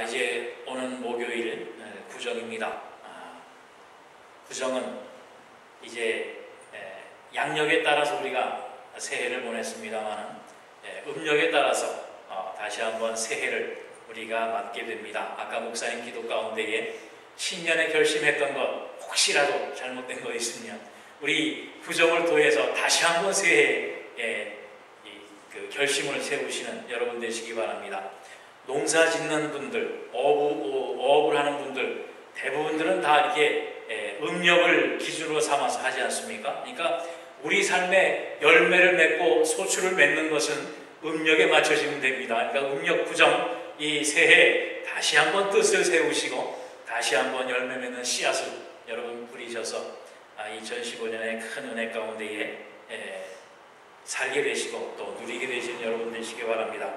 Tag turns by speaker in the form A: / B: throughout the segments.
A: 이제 오는 목요일 구정입니다. 구정은 이제 양력에 따라서 우리가 새해를 보냈습니다만 음력에 따라서 다시 한번 새해를 우리가 맞게 됩니다. 아까 목사님 기도 가운데에 신년에 결심했던 것 혹시라도 잘못된 거 있으면 우리 구정을 통해서 다시 한번 새해에 그 결심을 세우시는 여러분 되시기 바랍니다. 농사 짓는 분들, 어업을 하는 분들 대부분들은 다 이렇게 음력을 기준으로 삼아서 하지 않습니까? 그러니까 우리 삶에 열매를 맺고 소출을 맺는 것은 음력에 맞춰지면 됩니다. 그러니까 음력 구정 이 새해 다시 한번 뜻을 세우시고 다시 한번 열매 맺는 씨앗을 여러분 뿌리셔서 2015년의 큰 은혜 가운데에 살게 되시고 또 누리게 되시는 여러분 되시기 바랍니다.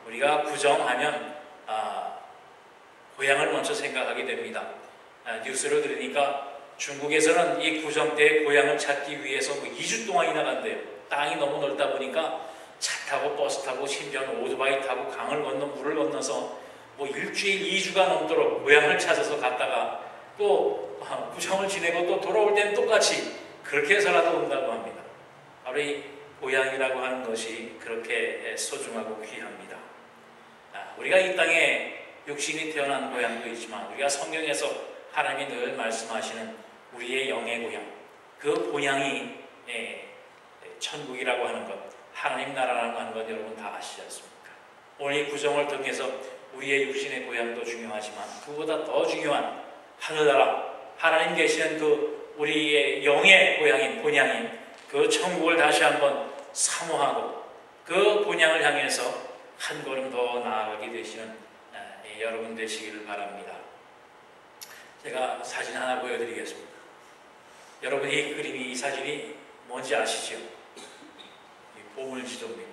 A: 우리가 구정하면 고향을 먼저 생각하게 됩니다. 뉴스를 들으니까 중국에서는 이 구정 때 고향을 찾기 위해서 2주 동안이나 간대요. 땅이 너무 넓다 보니까 차 타고 버스 타고 심지어는 오토바이 타고 강을 건너 물을 건너서 일주일 2주가 넘도록 고향을 찾아서 갔다가 또 구정을 지내고 또 돌아올 때는 똑같이 그렇게 해서라도 온다고 합니다. 바로 이 고향이라고 하는 것이 그렇게 소중하고 귀합니다. 우리가 이 땅에 육신이 태어난 고향도 있지만 우리가 성경에서 하나님이 늘 말씀하시는 우리의 영의 고향, 그 고향이 천국이라고 하는 것, 하나님 나라라고 하는 것 여러분 다 아시지 않습니까? 오늘 이 구정을 통해서 우리의 육신의 고향도 중요하지만 그보다 더 중요한 하늘나라, 하나님 계시는 그 우리의 영의 고향인 본향인 그 천국을 다시 한번 사모하고 그 본향을 향해서 한 걸음 더 나아가게 되시는 여러분 되시기를 바랍니다. 제가 사진 하나 보여드리겠습니다. 여러분 이 그림이 이 사진이 뭔지 아시죠? 보물지도입니다.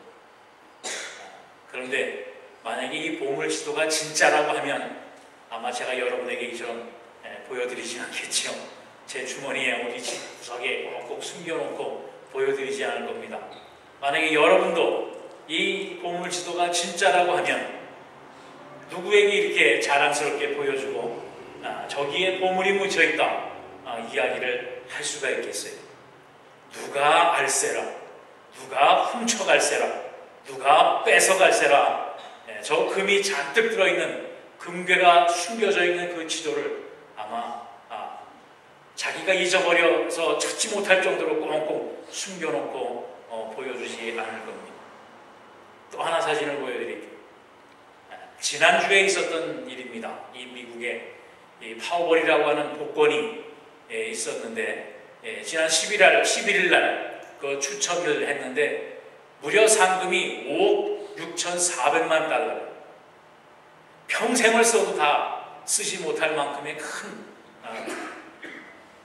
A: 그런데 만약에 이 보물지도가 진짜라고 하면 아마 제가 여러분에게 이처럼 보여드리지 않겠죠. 제 주머니에 어디 집 구석에 꼭 숨겨놓고 보여드리지 않을 겁니다. 만약에 여러분도 이 보물지도가 진짜라고 하면 누구에게 이렇게 자랑스럽게 보여주고 저기에 보물이 묻혀있다 이야기를 할 수가 있겠어요? 누가 알세라, 누가 훔쳐갈세라, 누가 뺏어갈세라. 저 금이 잔뜩 들어있는 금괴가 숨겨져 있는 그 지도를 아마 자기가 잊어버려서 찾지 못할 정도로 꽁꽁 숨겨놓고 보여주지 않을 겁니다. 또 하나 사진을 보여드릴게요. 지난주에 있었던 일입니다. 이 미국에 이 파워볼이라고 하는 복권이 있었는데 지난 11일 날 그 추첨을 했는데 무려 상금이 5억 6,400만 달러. 평생을 써도 다 쓰지 못할 만큼의 큰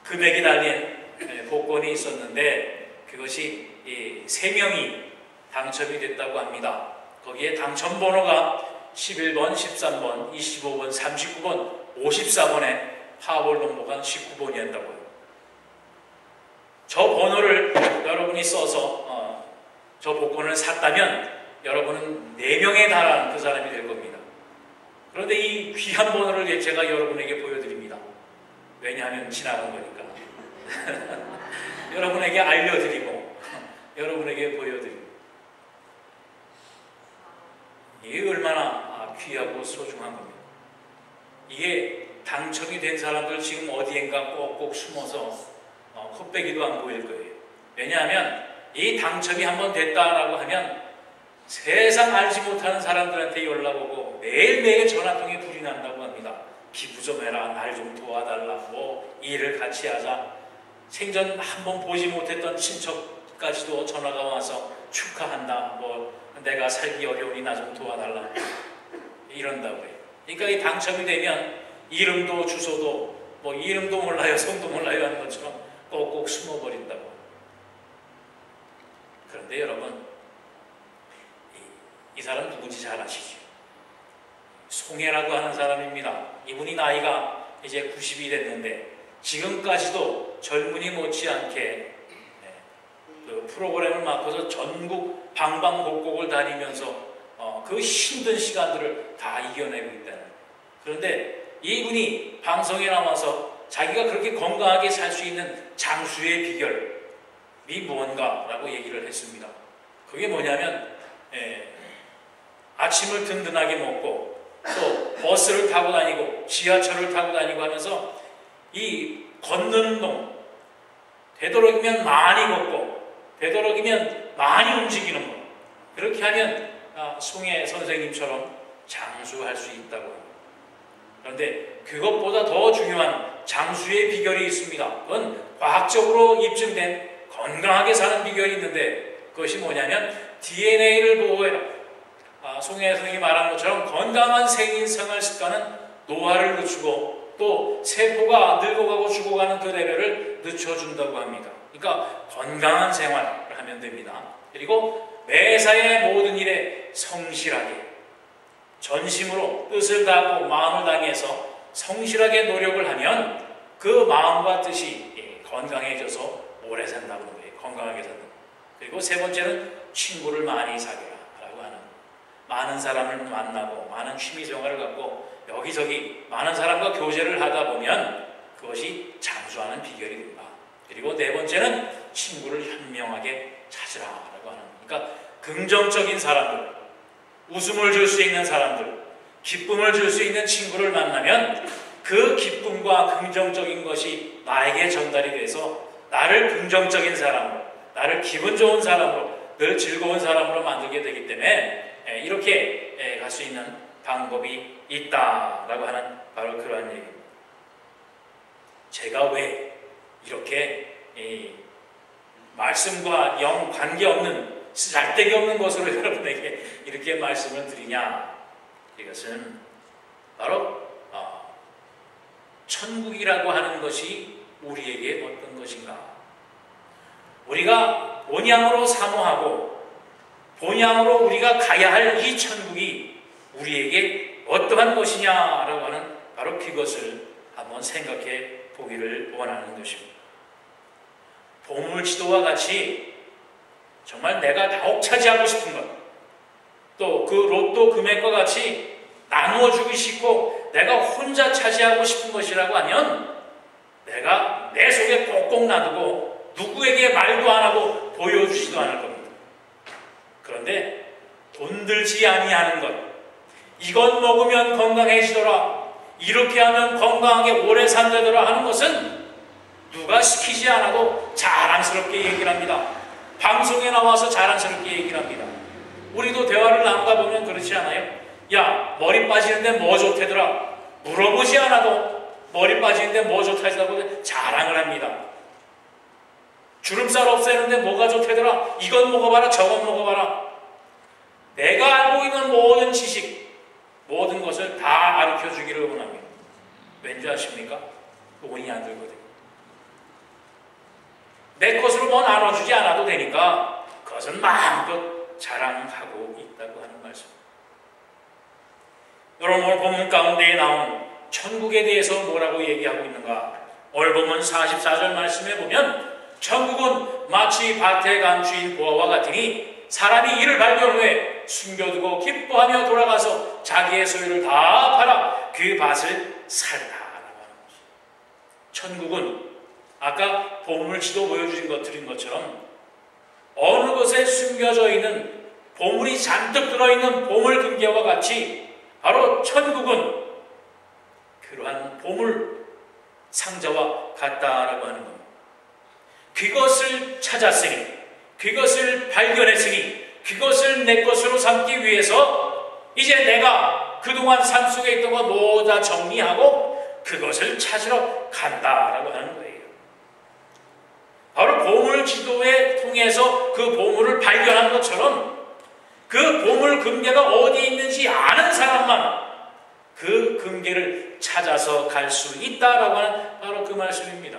A: 금액이 달린 복권이 있었는데 그것이 3명이 당첨이 됐다고 합니다. 거기에 당첨번호가 11번, 13번, 25번, 39번, 54번에 파워볼 넘버가 19번이었다고요. 저 번호를 여러분이 써서 저 복권을 샀다면 여러분은 4명에 달하는 그 사람이 될 겁니다. 그런데 이 귀한 번호를 제가 여러분에게 보여드립니다. 왜냐하면 지나간 거니까. 여러분에게 알려드리고 여러분에게 보여드리고 이게 얼마나 귀하고 소중한 겁니다. 이게 당첨이 된 사람들 지금 어디엔가 꼭꼭 숨어서 헛배기도 안 보일 거예요. 왜냐하면 이 당첨이 한번 됐다라고 하면 세상 알지 못하는 사람들한테 연락 오고 매일매일 전화통에 불이 난다고 합니다. 기부 좀 해라, 날 좀 도와달라, 일을 같이 하자. 생전 한번 보지 못했던 친척까지도 전화가 와서 축하한다, 내가 살기 어려우니 나 좀 도와달라 이런다고 해요. 그러니까 이 당첨이 되면 이름도 주소도 이름도 몰라요, 성도 몰라요 하는 것처럼 꼭꼭 숨어버린다고. 그런데 여러분 이 사람 누군지 잘 아시죠? 송해라고 하는 사람입니다. 이분이 나이가 이제 90이 됐는데 지금까지도 젊은이 못지않게 그 프로그램을 맡아서 전국 방방곡곡을 다니면서 그 힘든 시간들을 다 이겨내고 있다는 그런데 이분이 방송에 나와서 자기가 그렇게 건강하게 살 수 있는 장수의 비결이 무언가라고 얘기를 했습니다. 그게 뭐냐면 아침을 든든하게 먹고 또 버스를 타고 다니고 지하철을 타고 다니고 하면서 이 걷는 운동, 되도록이면 많이 걷고 되도록이면 많이 움직이는 것, 그렇게 하면 송혜 선생님처럼 장수할 수 있다고 합니다. 그런데 그것보다 더 중요한 장수의 비결이 있습니다. 그건 과학적으로 입증된 건강하게 사는 비결이 있는데 그것이 뭐냐면 DNA를 보호해라. 송혜 선생님이 말한 것처럼 건강한 생활 습관은 노화를 늦추고 또 세포가 늙어가고 죽어가는 그 레벨을 늦춰준다고 합니다. 그러니까 건강한 생활을 하면 됩니다. 그리고 매사의 모든 일에 성실하게 전심으로 뜻을 다하고 마음을 다해서 성실하게 노력을 하면 그 마음과 뜻이 건강해져서 오래 산다고 하는 거예요. 건강하게 산다. 그리고 세 번째는 친구를 많이 사귀라라고 하는, 많은 사람을 만나고 많은 취미생활을 갖고 여기저기 많은 사람과 교제를 하다 보면 그것이 장수하는 비결이 됩니다. 그리고 네 번째는 친구를 현명하게 찾으라라고 하는, 그러니까 긍정적인 사람들, 웃음을 줄 수 있는 사람들, 기쁨을 줄 수 있는 친구를 만나면 그 기쁨과 긍정적인 것이 나에게 전달이 돼서 나를 긍정적인 사람으로, 나를 기분 좋은 사람으로, 늘 즐거운 사람으로 만들게 되기 때문에 이렇게 갈 수 있는 방법이 있다라고 하는 바로 그러한 얘기입니다. 제가 왜 이렇게 말씀과 영 관계없는 쓸데기 없는 것으로 여러분에게 이렇게 말씀을 드리냐? 이것은 바로 천국이라고 하는 것이 우리에게 어떤 것인가? 우리가 본향으로 사모하고 본향으로 우리가 가야 할 이 천국이 우리에게 어떠한 것이냐라고 하는 바로 그것을 한번 생각해 보기를 원하는 것입니다. 보물지도와 같이 정말 내가 더욱 차지하고 싶은 것, 또 그 로또 금액과 같이 나누어주기 싶고 내가 혼자 차지하고 싶은 것이라고 하면 내가 내 속에 꼭꼭 놔두고 누구에게 말도 안 하고 보여주지도 않을 겁니다. 그런데 돈 들지 아니하는 것, 이것 먹으면 건강해지더라, 이렇게 하면 건강하게 오래 산다더라 하는 것은 누가 시키지 않아도 자랑스럽게 얘기를 합니다. 방송에 나와서 자랑스럽게 얘기를 합니다. 우리도 대화를 나누다 보면 그렇지 않아요? 야, 머리 빠지는데 뭐 좋대더라. 물어보지 않아도 머리 빠지는데 뭐 좋다고 자랑을 합니다. 주름살 없애는데 뭐가 좋대더라. 이건 먹어봐라, 저건 먹어봐라. 내가 알고 있는 모든 지식, 모든 것을 다 가르쳐 주기를 원합니다. 왠지 아십니까? 돈이 안 들거든요. 내 것으로 뭐 나눠주지 않아도 되니까 그것은 마음껏 자랑하고 있다고 하는 말씀입니다. 여러분, 오늘 본문 가운데에 나온 천국에 대해서 뭐라고 얘기하고 있는가? 오늘 본문 44절 말씀에 보면 천국은 마치 밭에 간 주인 보아와 같으니 사람이 이를 발견 후에 숨겨두고 기뻐하며 돌아가서 자기의 소유를 다 팔아 그 밭을 살다. 천국은 아까 보물지도 보여주신 것 드린 것처럼 어느 곳에 숨겨져 있는 보물이 잔뜩 들어있는 보물 금괴와 같이 바로 천국은 그러한 보물 상자와 같다라고 하는 겁니다. 그것을 찾았으니, 그것을 발견했으니, 그것을 내 것으로 삼기 위해서 이제 내가 그동안 삶 속에 있던 거 모두 다 정리하고 그것을 찾으러 간다라고 하는 거예요. 바로 보물 지도에 통해서 그 보물을 발견한 것처럼 그 보물 금괴가 어디 있는지 아는 사람만 그 금괴를 찾아서 갈 수 있다라고 하는 바로 그 말씀입니다.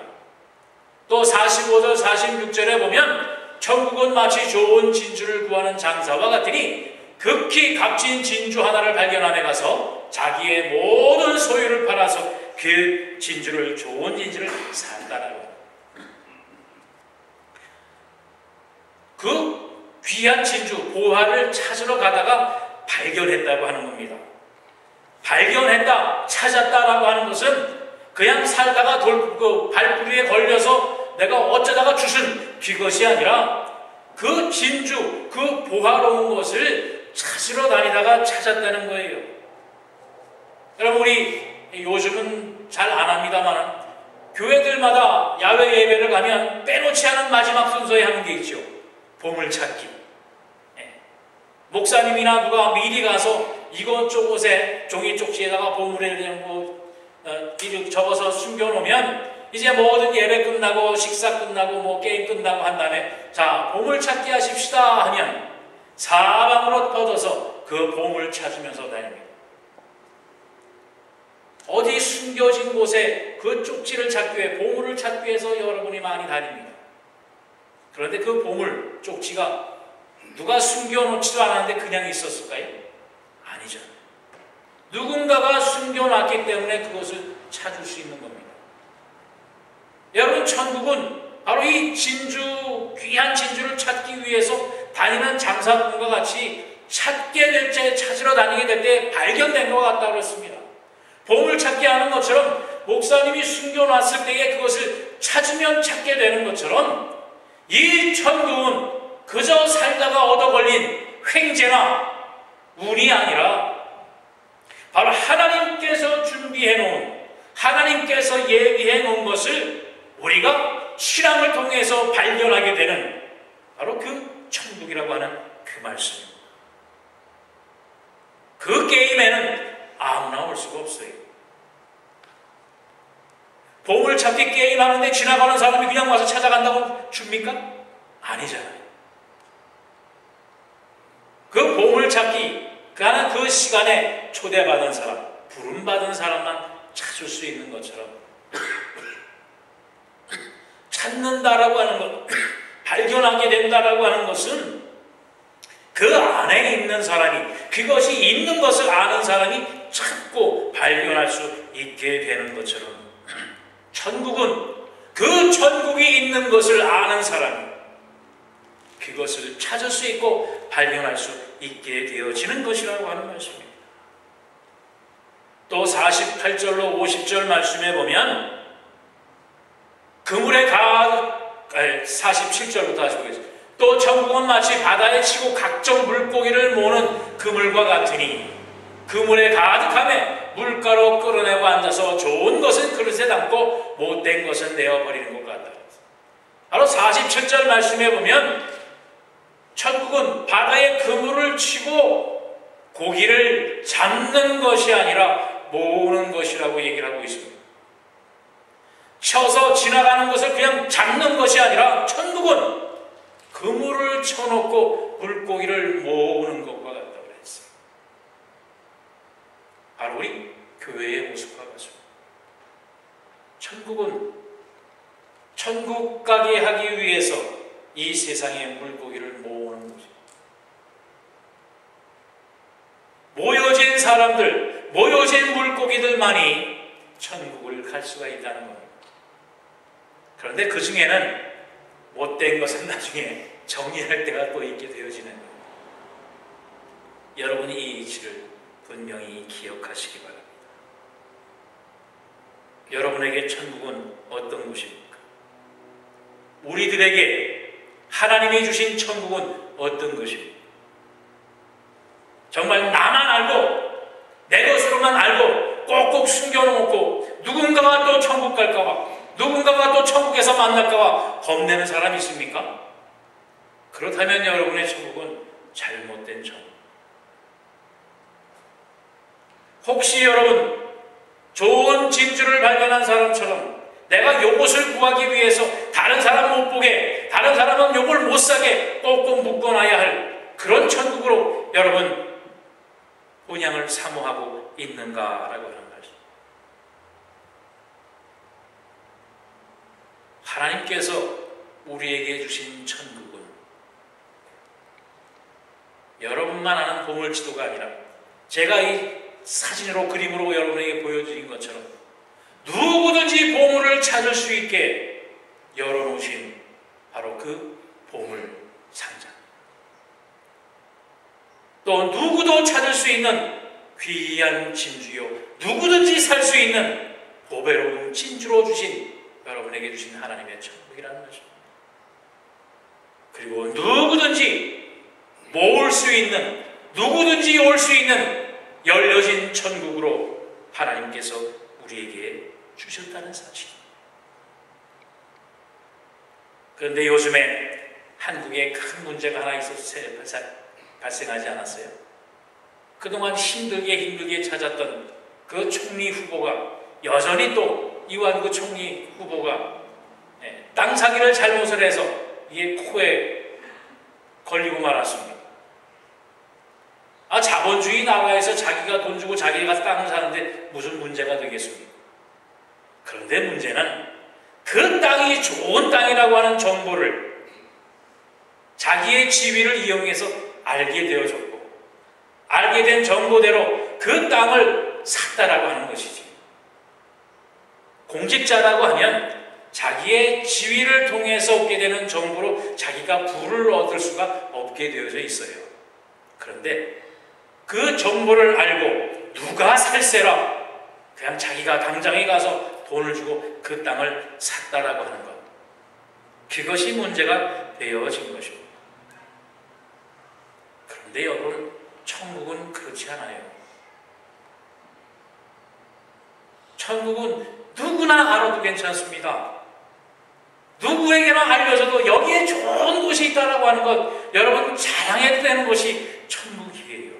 A: 또 45절 46절에 보면 천국은 마치 좋은 진주를 구하는 장사와 같으니 극히 값진 진주 하나를 발견함에 가서 자기의 모든 소유를 팔아서 그 진주를, 좋은 진주를 산다라고 합니다. 그 귀한 진주, 보화를 찾으러 가다가 발견했다고 하는 겁니다. 발견했다, 찾았다라고 하는 것은 그냥 살다가 발뿌리에 걸려서 내가 어쩌다가 주신 귀것이 아니라 그 진주, 그 보화로운 것을 찾으러 다니다가 찾았다는 거예요. 여러분, 우리 요즘은 잘 안 합니다만 교회들마다 야외 예배를 가면 빼놓지 않은 마지막 순서에 하는 게 있죠. 보물찾기. 목사님이나 누가 미리 가서 이것저것에 종이 쪽지에다가 보물에 대한 이렇게 적어서 숨겨놓으면 이제 모든 예배 끝나고 식사 끝나고 게임 끝나고 한 다음에 자, 보물찾기 하십시다 하면 사방으로 뻗어서 그 보물 찾으면서 다닙니다. 어디 숨겨진 곳에 그 쪽지를 찾기 위해, 보물을 찾기 위해서 여러분이 많이 다닙니다. 그런데 그 보물, 쪽지가 누가 숨겨놓지도 않았는데 그냥 있었을까요? 아니죠. 누군가가 숨겨놨기 때문에 그것을 찾을 수 있는 겁니다. 여러분, 천국은 바로 이 진주, 귀한 진주를 찾기 위해서 다니는 장사꾼과 같이 찾게 될 때, 찾으러 다니게 될 때 발견된 것 같다고 그랬습니다. 보물 찾기 하는 것처럼 목사님이 숨겨놨을 때에 그것을 찾으면 찾게 되는 것처럼 이 천국은 그저 살다가 얻어 걸린 횡재나 운이 아니라 바로 하나님께서 준비해 놓은, 하나님께서 예비해 놓은 것을 우리가 신앙을 통해서 발견하게 되는 바로 그 천국이라고 하는 그 말씀입니다. 그 게임에는 아무나 올 수가 없어요. 보물찾기 게임 하는데 지나가는 사람이 그냥 와서 찾아간다고 줍니까? 아니잖아요. 그 보물찾기 하는 그 시간에 초대받은 사람, 부름받은 사람만 찾을 수 있는 것처럼 찾는다라고 하는 것, 발견하게 된다라고 하는 것은 그 안에 있는 사람이, 그것이 있는 것을 아는 사람이 찾고 발견할 수 있게 되는 것처럼 천국은 그 천국이 있는 것을 아는 사람이 그것을 찾을 수 있고 발견할 수 있게 되어지는 것이라고 하는 말씀입니다. 또 48절로 50절 말씀에 보면 그물에 47절부터 다시 보겠습니다. 또 천국은 마치 바다에 치고 각종 물고기를 모으는 그물과 같으니 그물에 가득함에 물가로 끌어내고 앉아서 좋은 것은 그릇에 담고 못된 것은 내어버리는 것 같다. 바로 47절 말씀에 보면 천국은 바다에 그물을 치고 고기를 잡는 것이 아니라 모으는 것이라고 얘기를 하고 있습니다. 쳐서 지나가는 것을 그냥 잡는 것이 아니라 천국은 그물을 쳐놓고 물고기를 모으는 것과 같다고 했어요. 바로 우리 교회의 모습과 같습니다. 천국은 천국 가게 하기 위해서 이 세상의 물고기를 모으는 것입니다. 모여진 사람들, 모여진 물고기들만이 천국을 갈 수가 있다는 겁니다. 그런데 그 중에는 못된 것은 나중에 정리할 때가 또 있게 되어지는 겁니다. 여러분이 이 이치를 분명히 기억하시기 바랍니다. 여러분에게 천국은 어떤 곳입니까? 우리들에게 하나님이 주신 천국은 어떤 것입니까? 정말 나만 알고 내 것으로만 알고 꼭꼭 숨겨놓고 누군가가 또 천국 갈까봐, 누군가가 또 천국에서 만날까봐 겁내는 사람이 있습니까? 그렇다면 여러분의 천국은 잘못된 천국. 혹시 여러분 좋은 진주를 발견한 사람처럼 내가 요것을 구하기 위해서 다른 사람 못 보게, 다른 사람은 요걸 못 사게 꼭꼭 묶어놔야 할 그런 천국으로 여러분 본향을 사모하고 있는가라고 하는 말씀. 하나님께서 우리에게 주신 천국은 여러분만 아는 보물지도가 아니라 제가 이 사진으로 그림으로 여러분에게 보여드린 것처럼 누구든지 보물을 찾을 수 있게 열어놓으신 바로 그 보물 상자. 또 누구도 찾을 수 있는 귀한 진주요 누구든지 살 수 있는 보배로운 진주로 주신 여러분에게 주신 하나님의 천국이라는 것입니다. 그리고 누구든지 모을 수 있는, 누구든지 올 수 있는 열려진 천국으로 하나님께서 우리에게 주셨다는 사실. 그런데 요즘에 한국에 큰 문제가 하나 있어서 발생하지 않았어요? 그동안 힘들게 찾았던 그 총리 후보가 여전히 또 이완구 총리 후보가 땅 사기를 잘못을 해서 이게 코에 걸리고 말았습니다. 자본주의 나라에서 자기가 돈 주고 자기가 땅을 사는데 무슨 문제가 되겠습니까? 그런데 문제는 그 땅이 좋은 땅이라고 하는 정보를 자기의 지위를 이용해서 알게 되어졌고, 알게 된 정보대로 그 땅을 샀다라고 하는 것이지. 공직자라고 하면 자기의 지위를 통해서 얻게 되는 정보로 자기가 부를 얻을 수가 없게 되어져 있어요. 그런데 그 정보를 알고 누가 살세라 그냥 자기가 당장에 가서 돈을 주고 그 땅을 샀다라고 하는 것, 그것이 문제가 되어진 것입니다. 그런데 여러분, 천국은 그렇지 않아요. 천국은 누구나 알아도 괜찮습니다. 누구에게나 알려져도 여기에 좋은 곳이 있다라고 하는 것, 여러분 자랑해도 되는 것이 천국이에요.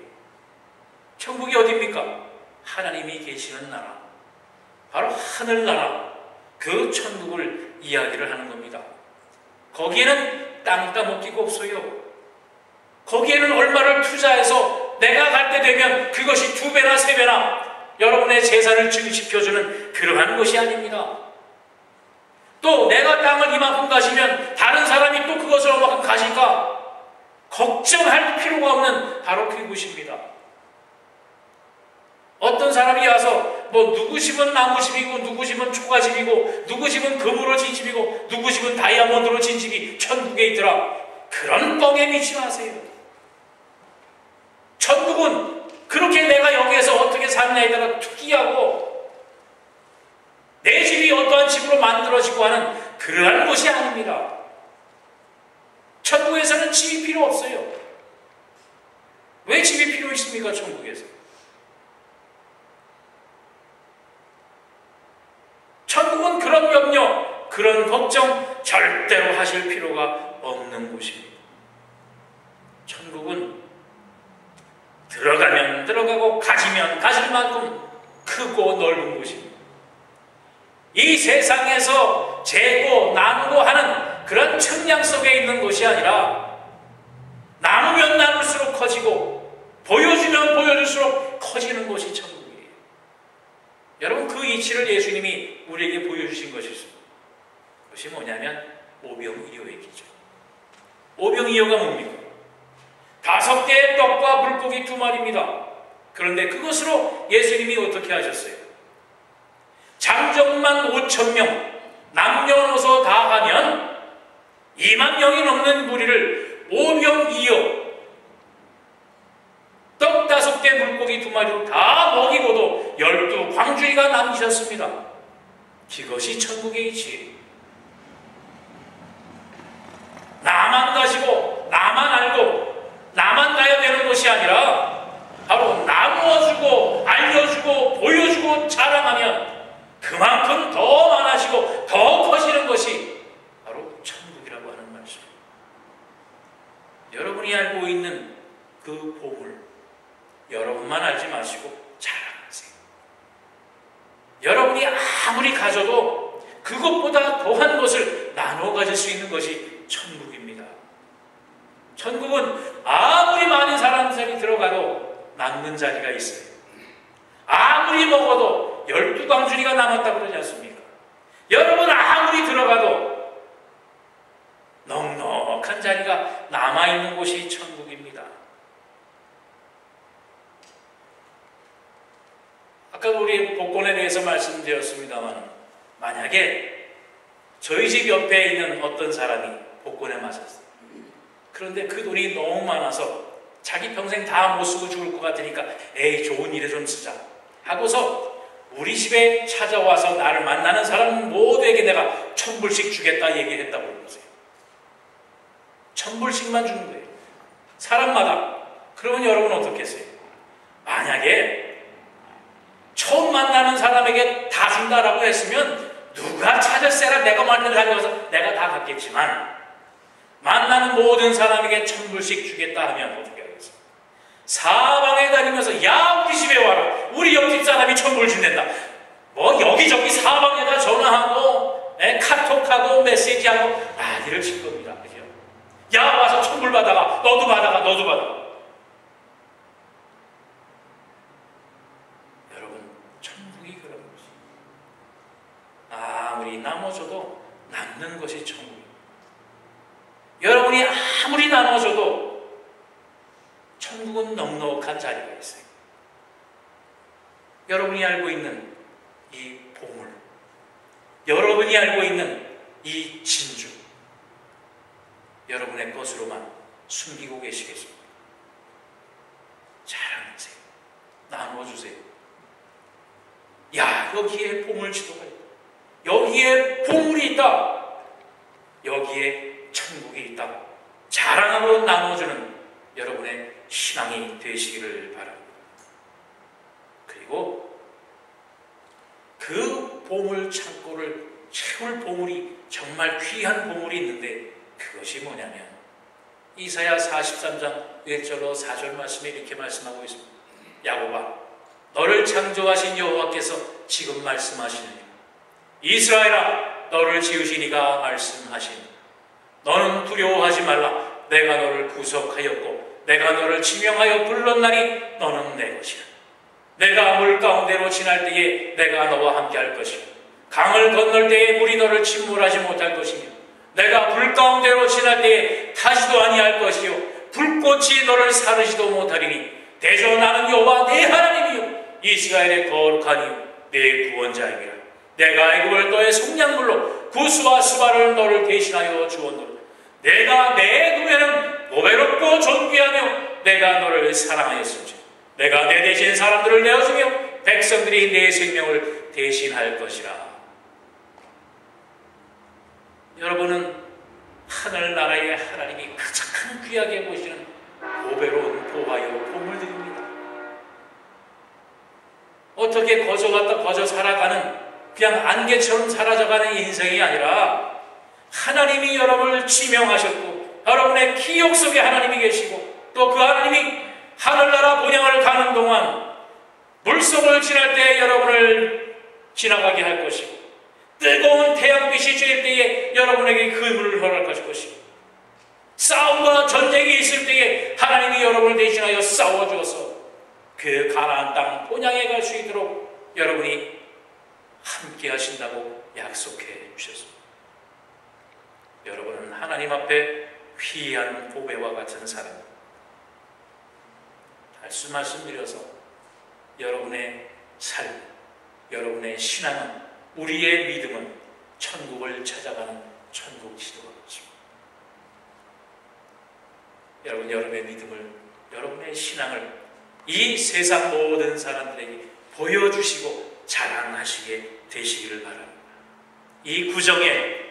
A: 천국이 어디입니까? 하나님이 계시는 나라, 바로 하늘나라, 그 천국을 이야기를 하는 겁니다. 거기에는 땅 따먹기가 없어요. 거기에는 얼마를 투자해서 내가 갈 때 되면 그것이 2배나 3배나 여러분의 재산을 증식시켜주는 그러한 것이 아닙니다. 또 내가 땅을 이만큼 가지면 다른 사람이 또 그것을 얼마큼 가질까 걱정할 필요가 없는 바로 그곳입니다. 어떤 사람이 와서 누구 집은 나무집이고 누구 집은 초가집이고 누구 집은 금으로 진 집이고 누구 집은 다이아몬드로 진 집이 천국에 있더라, 그런 뻥에 믿지 마세요. 천국은 그렇게 내가 여기에서 어떻게 사느냐에 따라 투기하고 내 집이 어떠한 집으로 만들어지고 하는 그러한 곳이 아닙니다. 천국에서는 집이 필요 없어요. 왜 집이 필요 있습니까? 천국에서. 천국은 그런 염려, 그런 걱정 절대로 하실 필요가 없는 곳입니다. 천국은 들어가면 들어가고 가지면 가질 만큼 크고 넓은 곳입니다. 이 세상에서 재고 나누고 하는 그런 측량 속에 있는 곳이 아니라 나누면 나눌수록 커지고 보여주면 보여줄수록 커지는 곳이 천국이에요. 여러분, 그 이치를 예수님이 우리에게 보여주신 것이 있습니다. 그것이 뭐냐면 오병이어 얘기죠. 오병이어가 뭡니까? 5개의 떡과 물고기 2마리입니다. 그런데 그것으로 예수님이 어떻게 하셨어요? 장정만 5,000명, 남녀노소 다 하면 2만 명이 넘는 무리를 오병이어 떡 5개, 물고기 2마리로 다 먹이고도 12광주리가 남기셨습니다. 그것이 천국의 이치예요. 나만 가지고 나만 알고 나만 가야 되는 것이 아니라 바로 나누어주고 알려주고 보여주고 자랑하면 그만큼 더 많아지고 더 커지는 것이 바로 천국이라고 하는 말씀입니다. 여러분이 알고 있는 그 보물, 여러분만 알지 마시고 자랑하세요. 여러분이 아무리 가져도 그것보다 더한 것을 나누어 가질 수 있는 것이 천국입니다. 천국은 아무리 많은 사람들이 들어가도 남는 자리가 있어요. 아무리 먹어도 12광주리가 남았다고 그러지 않습니까? 여러분 아무리 들어가도 넉넉한 자리가 남아있는 곳이 천국입니다. 아까 우리 복권에 대해서 말씀드렸습니다만, 만약에 저희 집 옆에 있는 어떤 사람이 복권에 맞았어요. 그런데 그 돈이 너무 많아서 자기 평생 다 못 쓰고 죽을 것 같으니까 에이 좋은 일에 좀 쓰자 하고서 우리 집에 찾아와서 나를 만나는 사람 모두에게 내가 1,000불씩 주겠다 얘기했다고 그러세요. 1,000불씩만 주는 거예요. 사람마다. 그러면 여러분 어떻겠어요? 만약에 처음 만나는 사람에게 다 준다라고 했으면 누가 찾았어라 내가 만나는 사람이어서 내가 다 갖겠지만 만나는 모든 사람에게 1,000불씩 주겠다 하면 어떻게 하겠어요? 사방에 다니면서 야 우리 집에 와라. 우리 옆집 사람이 1,000불 준댄다. 뭐 여기저기 사방에다 전화하고 카톡하고 메시지하고 난리를 칠 겁니다. 그죠? 야 와서 1,000불 받아가. 너도 받아가. 너도 받아가. 여러분 천국이 그런 것이 아무리 나눠줘도 남는 것이 천국입니다. 여러분이 아무리 나눠줘도 천국은 넉넉한 자리가 있어요. 여러분이 알고 있는 이 보물, 여러분이 알고 있는 이 진주, 여러분의 것으로만 숨기고 계시겠습니까? 자랑하세요. 나눠주세요. 야, 여기에 보물지도가 있다. 여기에 보물이 있다. 여기에 천국이 있다. 자랑으로 나눠주는 여러분의 신앙이 되시기를 바랍니다. 그리고 그 보물 창고를 채울 보물이 정말 귀한 보물이 있는데 그것이 뭐냐면 이사야 43장 1절로 4절 말씀에 이렇게 말씀하고 있습니다. 야곱아 너를 창조하신 여호와께서 지금 말씀하시느니 이스라엘아 너를 지으신 이가 말씀하시니 너는 두려워하지 말라. 내가 너를 구속하였고 내가 너를 지명하여 불렀나니 너는 내 것이라. 내가 물 가운데로 지날 때에 내가 너와 함께 할 것이요 강을 건널 때에 물이 너를 침몰하지 못할 것이며 내가 불 가운데로 지날 때에 타지도 아니할 것이요 불꽃이 너를 사르지도 못하리니 대저 나는 여호와 내 하나님이요 이스라엘의 거룩한 이요 내 구원자이니라. 내가 애굽을 너의 속량물로 구스와 스바를 너를 대신하여 주었노라. 내가 내 눈에는 보배롭고 존귀하며 내가 너를 사랑하였음즉 내가 내 대신 사람들을 내어주며 백성들이 내 생명을 대신할 것이라. 여러분은 하늘나라의 하나님이 가장 귀하게 보시는 보배로운 보화요 보물들입니다. 어떻게 거저 갔다 거저 살아가는 그냥 안개처럼 사라져가는 인생이 아니라 하나님이 여러분을 지명하셨고 여러분의 기억 속에 하나님이 계시고 또 그 하나님이 하늘나라 본향을 가는 동안 물속을 지날 때 여러분을 지나가게 할 것이고 뜨거운 태양빛이 쬐일 때에 여러분에게 그물을 허락할 것이고 싸움과 전쟁이 있을 때에 하나님이 여러분을 대신하여 싸워주어서 그 가나안 땅 본향에 갈 수 있도록 여러분이 함께 하신다고 약속해 주셨습니다. 여러분은 하나님 앞에 귀한 보배와 같은 사람입니다. 다시 말씀드려서 여러분의 삶, 여러분의 신앙은 우리의 믿음은 천국을 찾아가는 천국 지도가 있습니다. 여러분 여러분의 믿음을 여러분의 신앙을 이 세상 모든 사람들에게 보여주시고 자랑하시게 되시기를 바랍니다. 이 구정에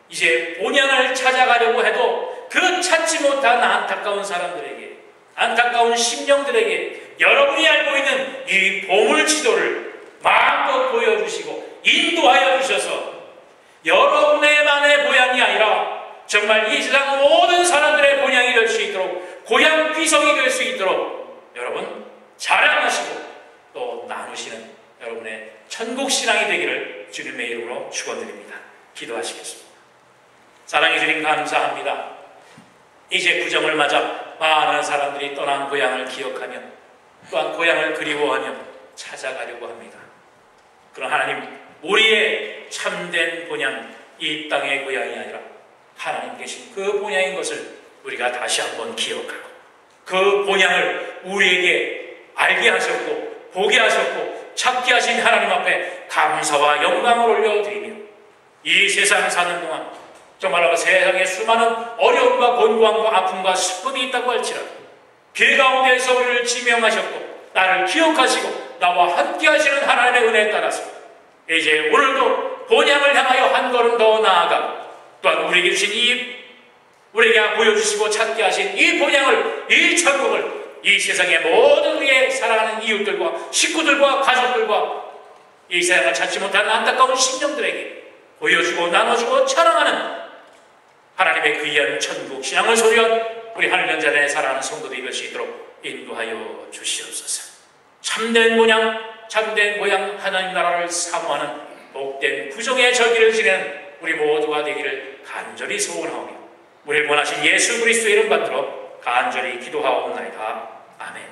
A: 이제 본향을 찾아가려고 해도 그 찾지 못한 안타까운 사람들에게 안타까운 심령들에게 여러분이 알고 있는 이 보물지도를 마음껏 보여주시고 인도하여 주셔서 여러분의만의 본향이 아니라 정말 이 세상 모든 사람들의 본향이 될 수 있도록 고향 귀성이 될 수 있도록 여러분 자랑하시고 또 나누시는 여러분의 천국신앙이 되기를 주님의 이름으로 축원드립니다. 기도하시겠습니다. 사랑해 주님 감사합니다. 이제 구정을 맞아 많은 사람들이 떠난 고향을 기억하며 또한 고향을 그리워하며 찾아가려고 합니다. 그러나 하나님 우리의 참된 본향 이 땅의 고향이 아니라 하나님 계신 그 본향인 것을 우리가 다시 한번 기억하고 그 본향을 우리에게 알게 하셨고 보게 하셨고 찾게 하신 하나님 앞에 감사와 영광을 올려드리며 이 세상 사는 동안 정말 세상에 수많은 어려움과 곤고함과 아픔과 슬픔이 있다고 할지라도 길 가운데에서 우리를 지명하셨고 나를 기억하시고 나와 함께 하시는 하나님의 은혜에 따라서 이제 오늘도 본향을 향하여 한 걸음 더 나아가 또한 우리에게 주신 우리에게 보여주시고 찾게 하신 이 본향을, 이 천국을 이 세상의 모든 우리의 사랑하는 이웃들과 식구들과 가족들과 이 세상을 찾지 못하는 안타까운 심령들에게 보여주고 나눠주고 찬양하는 하나님의 귀한 천국 신앙을 소유한 우리 하늘 연자단의 사랑하는 성도들이 될 수 있도록 인도하여 주시옵소서. 참된 모양, 참된 모양 하나님 나라를 사모하는 복된 구정의 절기를 지내는 우리 모두가 되기를 간절히 소원하오며 우리를 원하신 예수 그리스도의 이름 받들어 간절히 기도하옵나이다. 아멘.